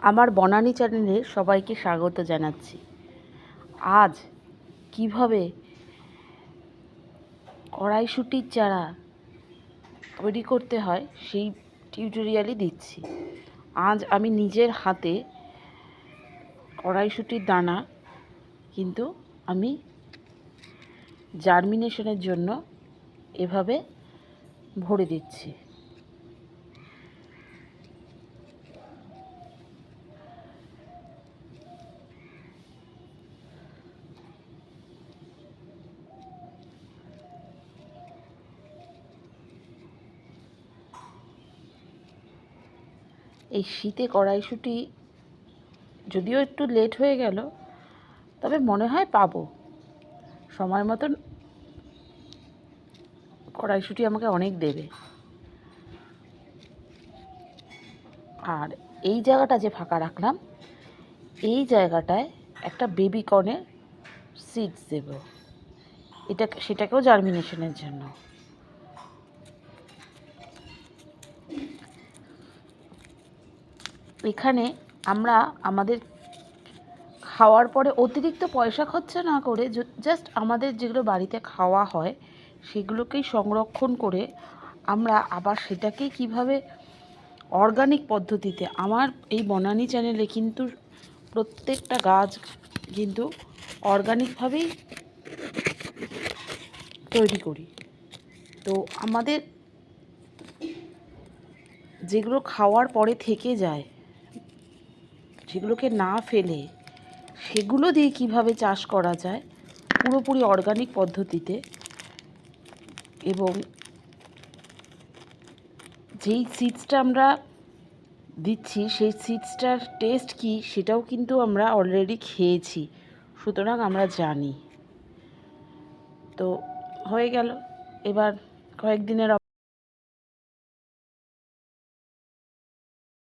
আমার বনানী চ্যানেলে সবাইকে স্বাগত জানাচ্ছি। আজ কিভাবে কড়াইশুঁটির চারা তৈরি করতে হয় সেই টিউটোরিয়ালই দিচ্ছি। আজ আমি নিজের হাতে কড়াইশুঁটির দানা কিন্তু আমি জার্মিনেশনের জন্য এভাবে ভরে দিচ্ছি। এই শীতে কড়াইশুঁটি যদিও একটু লেট হয়ে গেল, তবে মনে হয় পাবো সময় মতন। কড়াইশুঁটি আমাকে অনেক দেবে। আর এই জায়গাটা যে ফাঁকা রাখলাম, এই জায়গাটায় একটা বেবি কর্নের সিডস দেব, সেটাকেও জার্মিনেশনের জন্য। এখানে আমরা আমাদের খাওয়ার পরে অতিরিক্ত পয়সা খরচা না করে জাস্ট আমাদের যেগুলো বাড়িতে খাওয়া হয় সেগুলোকেই সংরক্ষণ করে আমরা আবার সেটাকেই কিভাবে অর্গানিক পদ্ধতিতে, আমার এই বনানী চ্যানেলে কিন্তু প্রত্যেকটা গাছ কিন্তু অর্গানিকভাবেই তৈরি করি। তো আমাদের যেগুলো খাওয়ার পরে থেকে যায়, সেগুলোকে না ফেলে সেগুলো দিয়ে কিভাবে চাষ করা যায় পুরোপুরি অর্গানিক পদ্ধতিতে, এবং যেই সিডসটা আমরা দিচ্ছি সেই সিডসটার টেস্ট কী সেটাও কিন্তু আমরা অলরেডি খেয়েছি, সুতরাং আমরা জানি। তো হয়ে গেল, এবার কয়েকদিনের